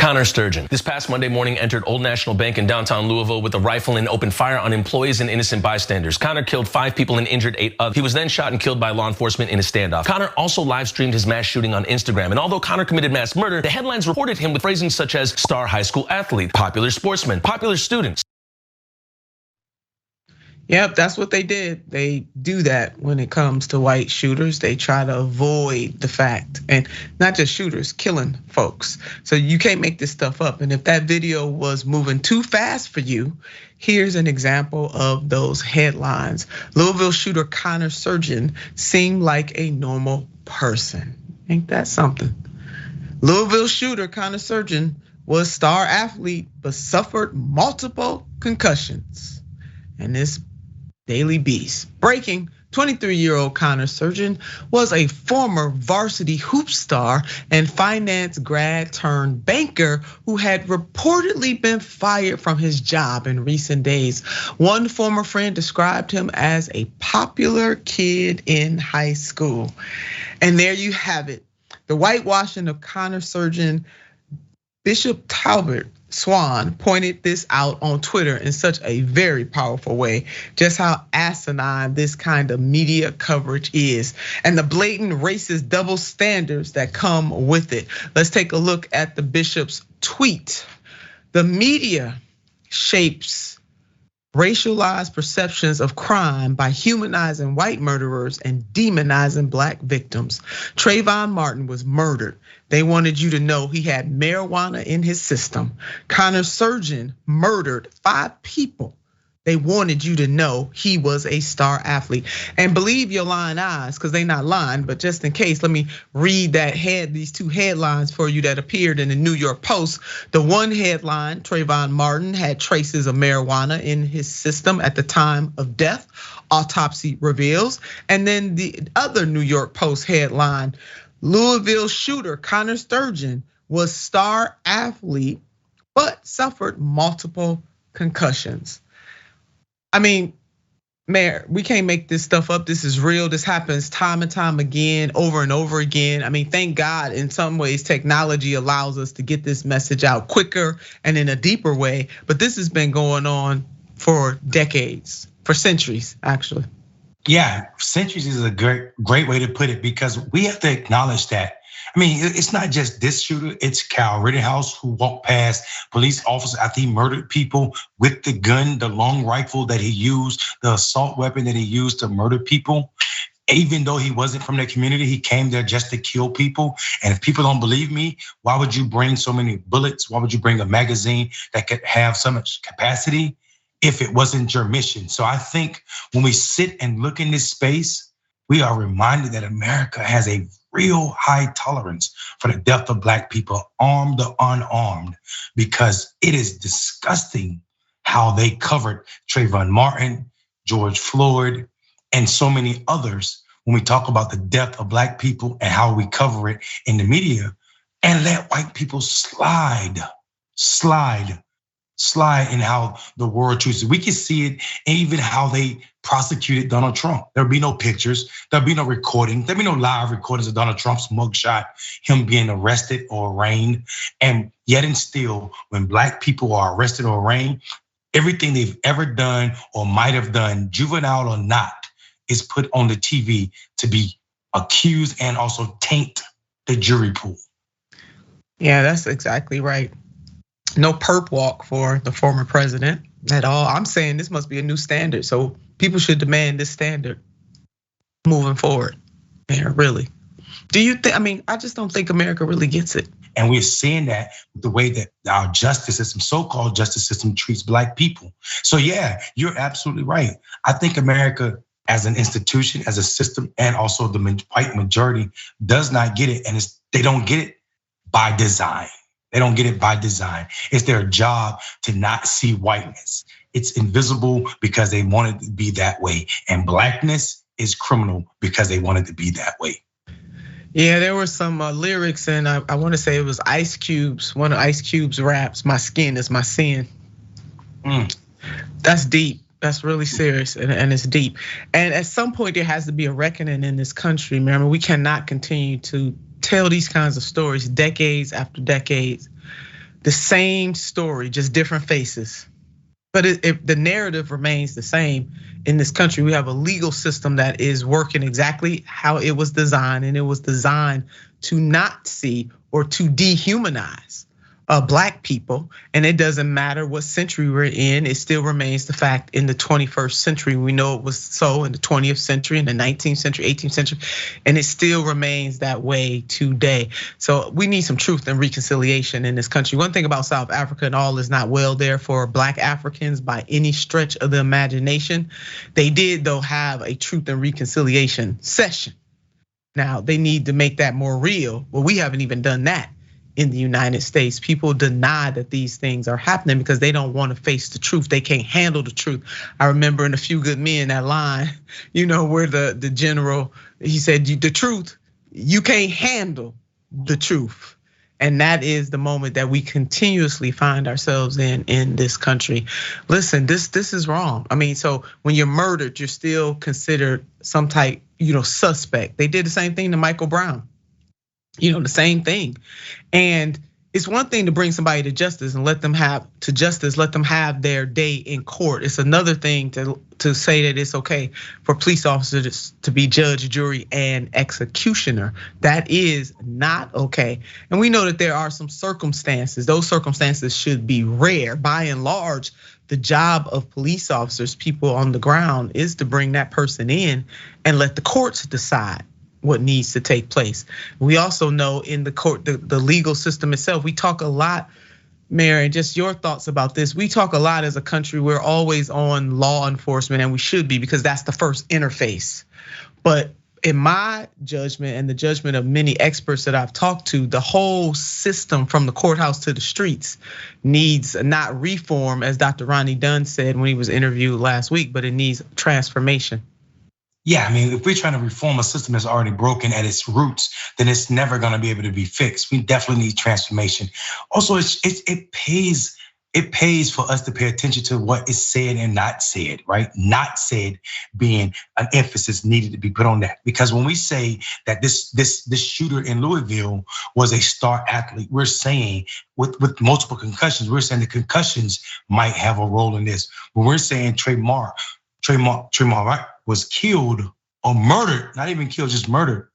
Connor Sturgeon. This past Monday morning entered Old National Bank in downtown Louisville with a rifle and opened fire on employees and innocent bystanders. Connor killed 5 people and injured 8 others. He was then shot and killed by law enforcement in a standoff. Connor also live streamed his mass shooting on Instagram. And although Connor committed mass murder, the headlines reported him with phrasings such as star high school athlete, popular sportsman, popular students. Yep, that's what they did. They do that when it comes to white shooters. They try to avoid the fact, and not just shooters, killing folks. So you can't make this stuff up. And if that video was moving too fast for you, here's an example of those headlines. Louisville shooter Connor Sturgeon seemed like a normal person. Ain't that something? Louisville shooter Connor Sturgeon was star athlete, but suffered multiple concussions. And this Daily Beast. Breaking, 23-year-old Connor Sturgeon was a former varsity hoop star and finance grad-turned-banker who had reportedly been fired from his job in recent days. One former friend described him as a popular kid in high school. And there you have it. The whitewashing of Connor Sturgeon. Bishop Talbot Swan pointed this out on Twitter in such a very powerful way, just how asinine this kind of media coverage is and the blatant racist double standards that come with it. Let's take a look at the bishop's tweet. The media shapes racialized perceptions of crime by humanizing white murderers and demonizing black victims. Trayvon Martin was murdered. They wanted you to know he had marijuana in his system. Connor Sturgeon murdered 5 people. They wanted you to know he was a star athlete. And believe your lying eyes, because they not lying, but just in case, let me read these 2 headlines for you that appeared in the New York Post. The one headline, Trayvon Martin had traces of marijuana in his system at the time of death, autopsy reveals. And then the other New York Post headline, Louisville shooter Connor Sturgeon was star athlete, but suffered multiple concussions. I mean, Mayor, we can't make this stuff up. This is real. This happens time and time again, over and over again. I mean, thank God in some ways technology allows us to get this message out quicker and in a deeper way. But this has been going on for decades, for centuries, actually. Yeah, centuries is a great way to put it, because we have to acknowledge that. I mean, it's not just this shooter, it's Kyle Rittenhouse who walked past police officers after he murdered people with the gun, the long rifle that he used, the assault weapon that he used to murder people. Even though he wasn't from the community, he came there just to kill people. And if people don't believe me, why would you bring so many bullets? Why would you bring a magazine that could have so much capacity if it wasn't your mission? So I think when we sit and look in this space, we are reminded that America has a real high tolerance for the death of black people, armed or unarmed, because it is disgusting how they covered Trayvon Martin, George Floyd, and so many others when we talk about the death of black people and how we cover it in the media, and let white people slide in how the world chooses. We can see it even how they prosecuted Donald Trump. There'll be no pictures, there'll be no recording, there'll be no live recordings of Donald Trump's mugshot, him being arrested or arraigned. And yet and still, when black people are arrested or arraigned, everything they've ever done or might have done, juvenile or not, is put on the TV to be accused and also taint the jury pool. Yeah, that's exactly right. No perp walk for the former president at all. I'm saying this must be a new standard. So people should demand this standard moving forward. Yeah, really. Do you think, I mean, I just don't think America really gets it. And we're seeing that with the way that our justice system, so-called justice system, treats black people. So yeah, you're absolutely right. I think America as an institution, as a system, and also the white majority does not get it. And they don't get it by design. They don't get it by design. It's their job to not see whiteness. It's invisible because they want it to be that way. And blackness is criminal because they want it to be that way. Yeah, there were some lyrics, and I want to say it was Ice Cube's, one of Ice Cube's raps, "My skin is my sin." That's deep. That's really serious, and it's deep. And at some point, there has to be a reckoning in this country. Remember, we cannot continue to tell these kinds of stories decades after decades. the same story, just different faces. But if the narrative remains the same in this country, we have a legal system that is working exactly how it was designed, and it was designed to not see or to dehumanize Black people. And it doesn't matter what century we're in, it still remains the fact in the 21st century. We know it was so in the 20th century, in the 19th century, 18th century, and it still remains that way today. So we need some truth and reconciliation in this country. One thing about South Africa, and all is not well there for Black Africans by any stretch of the imagination. They did though have a truth and reconciliation session. Now they need to make that more real. Well, we haven't even done that in the United States. People deny that these things are happening because they don't want to face the truth. They can't handle the truth. I remember in A Few Good Men, that line, where the general, he said, the truth, you can't handle the truth. And that is the moment that we continuously find ourselves in this country. Listen, this is wrong. I mean, so when you're murdered, you're still considered some type, suspect. They did the same thing to Michael Brown. The same thing. And it's one thing to bring somebody to justice and let them have their day in court. It's another thing to say that it's okay for police officers to be judge, jury, and executioner. That is not okay. And we know that there are some circumstances. Those circumstances should be rare. By and large, the job of police officers, people on the ground, is to bring that person in and let the courts decide what needs to take place. We also know in the court, the legal system itself, we talk a lot, Mary, just your thoughts about this. We talk a lot as a country, we're always on law enforcement, and we should be, because that's the first interface. But in my judgment and the judgment of many experts that I've talked to, the whole system from the courthouse to the streets needs not reform, as Dr. Ronnie Dunn said when he was interviewed last week, but it needs transformation. Yeah, I mean, if we're trying to reform a system that's already broken at its roots, then it's never going to be able to be fixed. We definitely need transformation. Also, it pays for us to pay attention to what is said and not said, right? Not said being an emphasis needed to be put on that. Because when we say that this shooter in Louisville was a star athlete, we're saying with multiple concussions, we're saying the concussions might have a role in this. When we're saying Trayvon, right, was killed or murdered, not even killed, just murdered,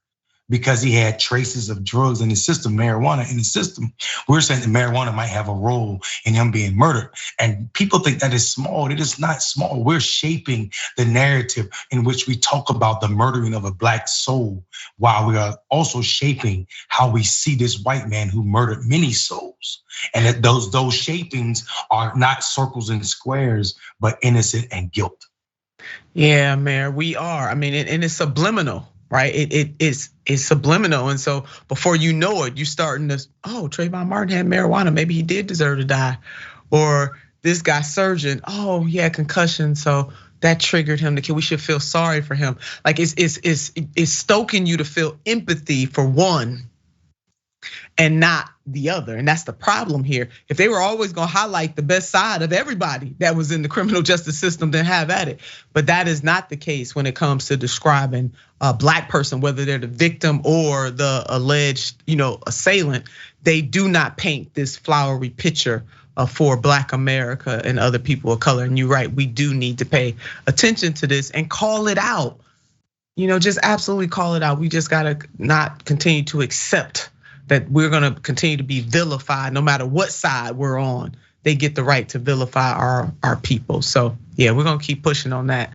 because he had traces of drugs in his system, marijuana in his system. We're saying that marijuana might have a role in him being murdered. And people think that is small. It is not small. We're shaping the narrative in which we talk about the murdering of a Black soul, while we are also shaping how we see this white man who murdered many souls. And that those shapings are not circles and squares, but innocent and guilt. Yeah, Mayor, we are. I mean, and it's subliminal, right? It's subliminal. And so before you know it, you're starting to, Trayvon Martin had marijuana, maybe he did deserve to die. Or this guy Sturgeon, he had concussion, so that triggered him to kill. We should feel sorry for him. Like it's stoking you to feel empathy for one and not the other. And that's the problem here. If they were always gonna highlight the best side of everybody that was in the criminal justice system, then have at it. But that is not the case when it comes to describing a Black person, whether they're the victim or the alleged, assailant. They do not paint this flowery picture for Black America and other people of color. And you're right, we do need to pay attention to this and call it out. Just absolutely call it out. We just gotta not continue to accept that we're gonna continue to be vilified no matter what side we're on. They get the right to vilify our people. So yeah, we're gonna keep pushing on that.